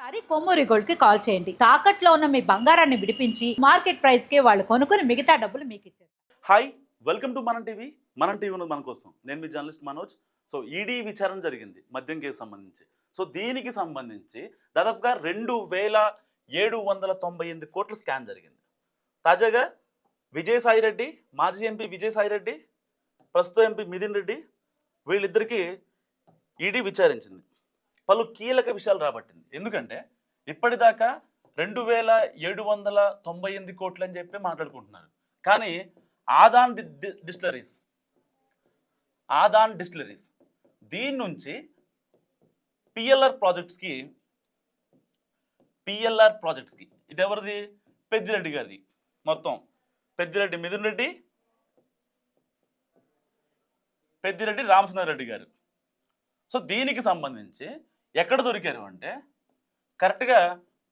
ఒకసారి కొమ్మూరి గోల్డ్ కి కాల్ చేయండి. తాకట్లో ఉన్న మీ బంగారాన్ని విడిపించి మార్కెట్ ప్రైస్ కి వాళ్ళు కొనుక్కుని మిగతా డబ్బులు మీకు ఇచ్చేస్తారు. హాయ్, వెల్కమ్ టు మనం టీవీ. మనం టీవీ ఉన్నది మన కోసం. నేను మీ జర్నలిస్ట్ మనోజ్. సో ఈడీ విచారణ జరిగింది మద్యం కేసు సంబంధించి. సో దీనికి సంబంధించి దాదాపుగా 2798 కోట్ల స్కామ్ జరిగింది. తాజాగా విజయసాయిరెడ్డి, మాజీ ఎంపీ విజయసాయిరెడ్డి, ప్రస్తుత ఎంపీ మిథున్ రెడ్డి, వీళ్ళిద్దరికీ ఈడీ విచారించింది. పలు కీలక విషయాలు రాబట్టింది. ఎందుకంటే ఇప్పటిదాకా 2798 కోట్లు అని చెప్పి మాట్లాడుకుంటున్నారు. కానీ ఆదాన్ డిస్టిలరీస్ దీని నుంచి పిఎల్ఆర్ ప్రాజెక్ట్స్కి ఇది ఎవరిది? పెద్దిరెడ్డి గారిది. మొత్తం పెద్దిరెడ్డి మిథున్ రెడ్డి, పెద్దిరెడ్డి రామచంద్రారెడ్డి గారు. సో దీనికి సంబంధించి ఎక్కడ దొరికారు అంటే కరెక్ట్గా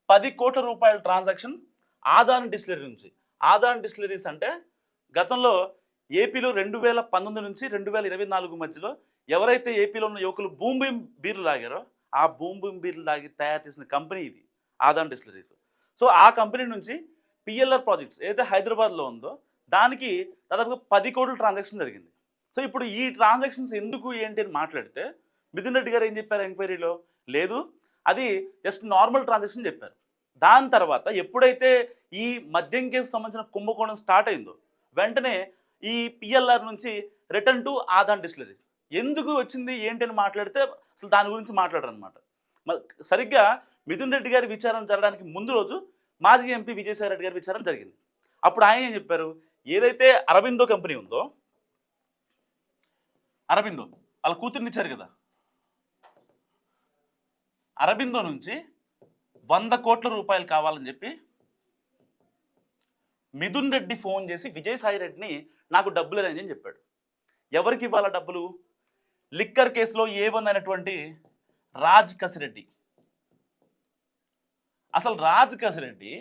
10 కోట్ల రూపాయల ట్రాన్సాక్షన్ ఆదాన్ డిస్టిలరీ నుంచి. ఆదాన్ డిస్టిలరీస్ అంటే గతంలో ఏపీలో 2019 నుంచి 2024 మధ్యలో ఎవరైతే ఏపీలో ఉన్న యువకులు బూమ్ బూమ్ బీర్లు తాగారో ఆ బూమ్ బూమ్ బీర్లు తాగి తయారు చేసిన కంపెనీ ఇది ఆదాన్ డిస్టిలరీస్. సో ఆ కంపెనీ నుంచి పిఎల్ఆర్ ప్రాజెక్ట్స్ ఏదైతే హైదరాబాద్లో ఉందో దానికి దాదాపుగా 10 కోట్ల ట్రాన్సాక్షన్ జరిగింది. సో ఇప్పుడు ఈ ట్రాన్సాక్షన్స్ ఎందుకు ఏంటి అని మాట్లాడితే మిథున్ రెడ్డి గారు ఏం చెప్పారు ఎంక్వైరీలో? లేదు, అది జస్ట్ నార్మల్ ట్రాన్సాక్షన్ చెప్పారు. దాని తర్వాత ఎప్పుడైతే ఈ మద్యం కేసు సంబంధించిన కుంభకోణం స్టార్ట్ అయిందో వెంటనే ఈ పిఎల్ఆర్ నుంచి రిటర్న్ టు ఆదాన్ డిస్టిలరీస్ ఎందుకు వచ్చింది ఏంటి అని మాట్లాడితే అసలు దాని గురించి మాట్లాడరు అనమాట. సరిగ్గా మిథున్ రెడ్డి గారి విచారణ జరగడానికి ముందు రోజు మాజీ ఎంపీ విజయసాయి రెడ్డి గారి విచారణ జరిగింది. అప్పుడు ఆయన ఏం చెప్పారు? ఏదైతే అరబిందో కంపెనీ ఉందో, అరబిందో వాళ్ళ కూతుర్నిచ్చారు కదా, అరబిందో నుంచి 100 కోట్ల రూపాయలు కావాలని చెప్పి మిథున్ రెడ్డి ఫోన్ చేసి విజయసాయి రెడ్డిని నాకు డబ్బులు అని చెప్పాడు. ఎవరికి ఇవ్వాల డబ్బులు? లిక్కర్ కేసులో A1 అయినటువంటి రాజ్ కసిరెడ్డి. అసలు రాజ్ కసిరెడ్డి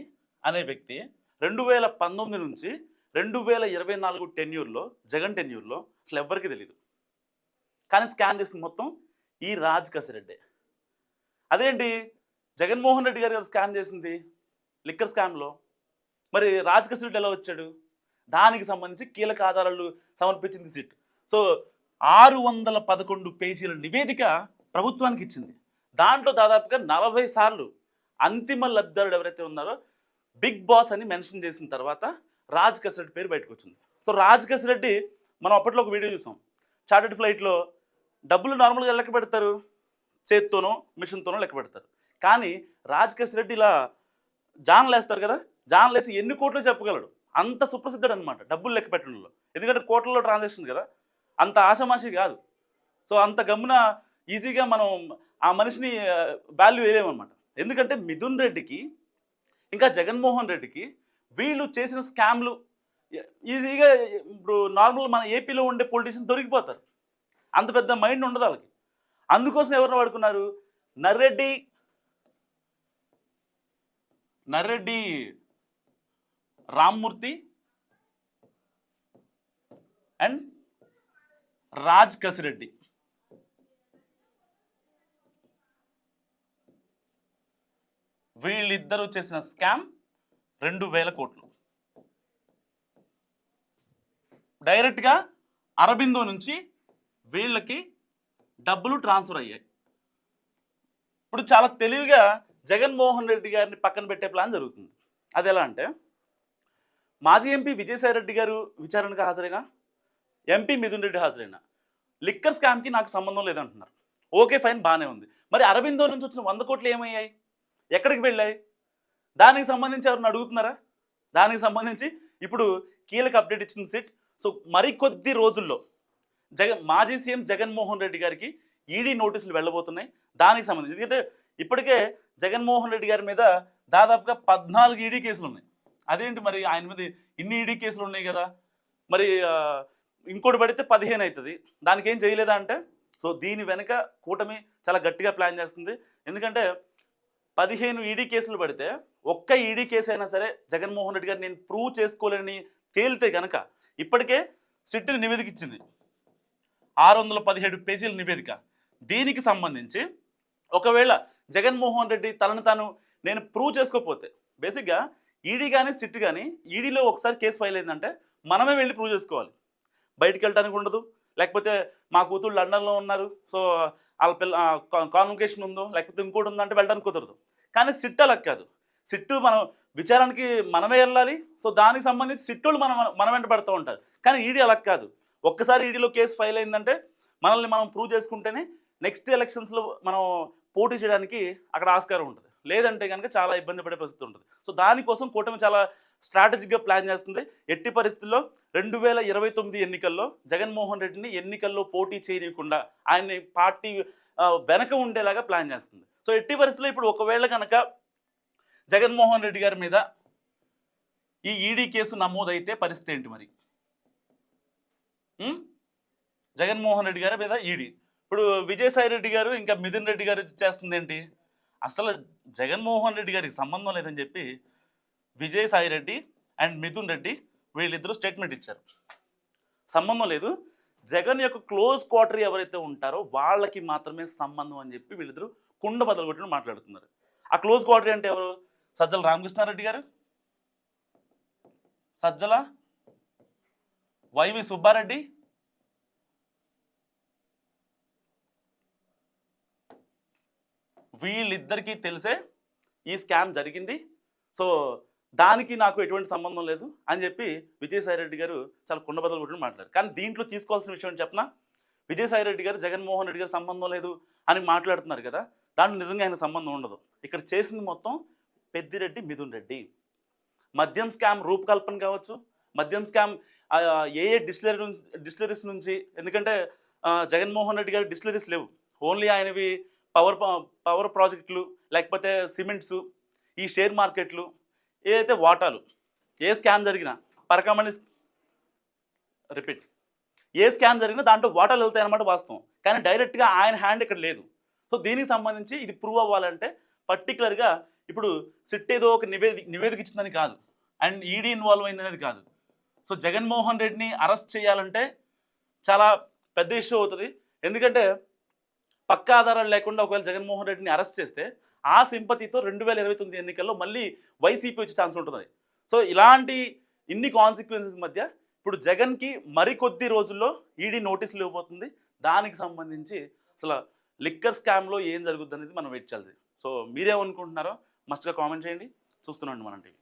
అనే వ్యక్తి 2019 నుంచి 2024 టెన్యూర్లో, జగన్ టెన్యూర్లో అసలు ఎవ్వరికి తెలియదు. కానీ స్కామ్ చేసింది మొత్తం ఈ రాజ్ కసిరెడ్డి. అదేంటి, జగన్మోహన్ రెడ్డి గారు స్కామ్ చేసింది లిక్కర్ స్కామ్లో, మరి రాజ్ కసిరెడ్డి ఎలా వచ్చాడు? దానికి సంబంధించి కీలక ఆధారాలు సమర్పించింది సిట్. సో 611 పేజీల నివేదిక ప్రభుత్వానికి ఇచ్చింది. దాంట్లో దాదాపుగా 40 సార్లు అంతిమ లబ్ధిదారుడు ఎవరైతే ఉన్నారో బిగ్ బాస్ అని మెన్షన్ చేసిన తర్వాత రాజ్ కసిరెడ్డి పేరు బయటకు వచ్చింది. సో రాజ్ కసిరెడ్డి మనం అప్పట్లో ఒక వీడియో చూసాం. చార్టెడ్ ఫ్లైట్లో డబ్బులు నార్మల్గా లెక్క పెడతారు, చేత్తోనో మిషన్తోనో లెక్క పెడతారు. కానీ రాజ్ కసిరెడ్డి ఇలా జాన్లు వేస్తారు కదా, జాన్లు వేసి ఎన్ని కోట్లు చెప్పగలడు. అంత సుప్రసిద్ధుడు అనమాట డబ్బులు లెక్క పెట్టడంలో. ఎందుకంటే కోట్లలో ట్రాన్సాక్షన్ కదా, అంత ఆషామాషి కాదు. సో అంత గమ్మున ఈజీగా మనం ఆ మనిషిని వాల్యూ వేయలేమన్నమాట. ఎందుకంటే మిథున్ రెడ్డికి ఇంకా జగన్మోహన్ రెడ్డికి వీళ్ళు చేసిన స్కామ్లు ఈజీగా ఇప్పుడు నార్మల్ మన ఏపీలో ఉండే పొలిటీషియన్ దొరికిపోతారు. అంత పెద్ద మైండ్ ఉండదు వాళ్ళకి. అందుకోసం ఎవరిని వాడుకున్నారు? నర్రెడ్డి రామ్మూర్తి అండ్ రాజ్ కసిరెడ్డి. వీళ్ళిద్దరూ చేసిన స్కామ్ 2000 కోట్లు డైరెక్ట్గా అరబిందో నుంచి వీళ్ళకి డబ్బులు ట్రాన్స్ఫర్ అయ్యాయి. ఇప్పుడు చాలా తెలివిగా జగన్మోహన్ రెడ్డి గారిని పక్కన పెట్టే ప్లాన్ జరుగుతుంది. అది ఎలా అంటే, మాజీ ఎంపీ విజయసాయి రెడ్డి గారు విచారణకు హాజరైనా, ఎంపీ మిథున్ రెడ్డి హాజరైనా లిక్కర్ స్కామ్కి నాకు సంబంధం లేదంటున్నారు. ఓకే ఫైన్, బాగానే ఉంది. మరి అరబిందో నుంచి వచ్చిన 100 కోట్లు ఏమయ్యాయి? ఎక్కడికి వెళ్ళాయి? దానికి సంబంధించి ఎవరిని అడుగుతున్నారా? దానికి సంబంధించి ఇప్పుడు కీలక అప్డేట్ ఇచ్చింది సిట్. సో మరికొద్ది రోజుల్లో మాజీ సీఎం జగన్మోహన్ రెడ్డి గారికి ఈడీ నోటీసులు వెళ్ళబోతున్నాయి. దానికి సంబంధించి ఎందుకంటే ఇప్పటికే జగన్మోహన్ రెడ్డి గారి మీద దాదాపుగా 14 ఈడీ కేసులు ఉన్నాయి. అదేంటి మరి ఆయన మీద ఇన్ని ఈడీ కేసులు ఉన్నాయి కదా, మరి ఇంకోటి పడితే 15 అవుతుంది, దానికి ఏం చేయలేదా అంటే, సో దీని వెనక కూటమి చాలా గట్టిగా ప్లాన్ చేస్తుంది. ఎందుకంటే 15 ఈడీ కేసులు పడితే ఒక్క ఈడీ కేసు అయినా సరే జగన్మోహన్ రెడ్డి గారు నేను ప్రూవ్ చేసుకోలేని తేలితే కనుక ఇప్పటికే సిట్ని నివేదిక ఇచ్చింది. 617 పేజీల నివేదిక. దీనికి సంబంధించి ఒకవేళ జగన్మోహన్ రెడ్డి తనను తాను నేను ప్రూవ్ చేసుకోకపోతే, బేసిక్గా ఈడీ కానీ సిట్ కానీ, ఈడీలో ఒకసారి కేసు ఫైల్ అయిందంటే మనమే వెళ్ళి ప్రూవ్ చేసుకోవాలి. బయటికి వెళ్ళడానికి ఉండదు. లేకపోతే మా కూతురు లండన్లో ఉన్నారు, సో వాళ్ళ పిల్ల కాన్వకేషన్ ఉందో లేకపోతే ఇంకోటి ఉందంటే వెళ్ళడానికి కుదరదు. కానీ సిట్ అలా కాదు. సిట్టు మనం విచారణకి మనమే వెళ్ళాలి. సో దానికి సంబంధించి సిట్టులు మన వెంట పడుతూ ఉంటారు. కానీ ఈడీ అలా కాదు. ఒక్కసారి ఈడీలో కేసు ఫైల్ అయిందంటే మనల్ని మనం ప్రూవ్ చేసుకుంటేనే నెక్స్ట్ ఎలక్షన్స్లో మనం పోటీ చేయడానికి అక్కడ ఆస్కారం ఉంటుంది. లేదంటే కనుక చాలా ఇబ్బంది పడే పరిస్థితి ఉంటుంది. సో దానికోసం కూటమి చాలా స్ట్రాటజిక్గా ప్లాన్ చేస్తుంది. ఎట్టి పరిస్థితుల్లో 2029 ఎన్నికల్లో జగన్మోహన్ రెడ్డిని ఎన్నికల్లో పోటీ చేయకుండా ఆయన్ని పార్టీ వెనక ఉండేలాగా ప్లాన్ చేస్తుంది. సో ఎట్టి పరిస్థితుల్లో ఇప్పుడు ఒకవేళ కనుక జగన్మోహన్ రెడ్డి గారి మీద ఈ ఈడీ కేసు నమోదైతే పరిస్థితి ఏంటి మరి? జగన్మోహన్ రెడ్డి గారి మీద ఈడీ, ఇప్పుడు విజయసాయి రెడ్డి గారు ఇంకా మిథున్ రెడ్డి గారు చేస్తుంది ఏంటి? అసలు జగన్మోహన్ రెడ్డి గారికి సంబంధం లేదని చెప్పి విజయసాయి రెడ్డి అండ్ మిథున్ రెడ్డి వీళ్ళిద్దరూ స్టేట్మెంట్ ఇచ్చారు. సంబంధం లేదు, జగన్ యొక్క క్లోజ్ క్వార్టర్ ఎవరైతే ఉంటారో వాళ్ళకి మాత్రమే సంబంధం అని చెప్పి వీళ్ళిద్దరూ కుండ బదలు కొట్టిన మాట్లాడుతున్నారు. ఆ క్లోజ్ క్వార్టర్ అంటే ఎవరు? సజ్జల రామకృష్ణారెడ్డి గారు, సజ్జల వైవి సుబ్బారెడ్డి, వీళ్ళిద్దరికీ తెలిసే ఈ స్కామ్ జరిగింది. సో దానికి నాకు ఎటువంటి సంబంధం లేదు అని చెప్పి విజయసాయి రెడ్డి గారు చాలా కుండబద్దలు కొట్టిన మాట్లాడారు. కానీ దీంట్లో తీసుకోవాల్సిన విషయం చెప్పనా, విజయసాయి రెడ్డి గారు జగన్మోహన్ రెడ్డి గారు సంబంధం లేదు అని మాట్లాడుతున్నారు కదా, దాంట్లో నిజంగా ఆయన సంబంధం ఉండదు. ఇక్కడ చేసింది మొత్తం పెద్దిరెడ్డి మిథున్ రెడ్డి. మద్యం స్కామ్ రూపకల్పన కావచ్చు, మద్యం స్కామ్ ఏ డిస్టిలరీస్ నుంచి, ఎందుకంటే జగన్మోహన్ రెడ్డి గారి డిస్టిలరీస్ లేవు, ఓన్లీ ఆయనవి పవర్ ప్రాజెక్టులు, లేకపోతే సిమెంట్స్, ఈ షేర్ మార్కెట్లు, ఏదైతే వాటాలు, ఏ స్కామ్ జరిగినా పరకమణి రిపీట్ ఏ స్కామ్ జరిగినా దాంట్లో వాటాలు వెళ్తాయి అన్నమాట వాస్తవం. కానీ డైరెక్ట్గా ఆయన హ్యాండ్ ఇక్కడ లేదు. సో దీనికి సంబంధించి ఇది ప్రూవ్ అవ్వాలంటే పర్టికులర్గా ఇప్పుడు సిట్ ఏదో ఒక నివేదిక ఇచ్చిందని కాదు, అండ్ ఈడీ ఇన్వాల్వ్ అయిందనేది కాదు. సో జగన్మోహన్ రెడ్డిని అరెస్ట్ చేయాలంటే చాలా పెద్ద ఇష్యూ అవుతుంది. ఎందుకంటే పక్కా ఆధారాలు లేకుండా ఒకవేళ జగన్మోహన్ రెడ్డిని అరెస్ట్ చేస్తే ఆ సింపతితో 2029 ఎన్నికల్లో మళ్ళీ వైసీపీ వచ్చే ఛాన్స్ ఉంటుంది. సో ఇలాంటి ఇన్ని కాన్సిక్వెన్సెస్ మధ్య ఇప్పుడు జగన్కి మరికొద్ది రోజుల్లో ఈడీ నోటీసులు ఇవ్వబోతుంది. దానికి సంబంధించి అసలు లిక్కర్ స్కామ్లో ఏం జరుగుతుంది అనేది మనం వెయిట్ చేయాలి. సో మీరేమనుకుంటున్నారో మస్ట్గా కామెంట్ చేయండి. చూస్తున్నాండి మన టీవీ.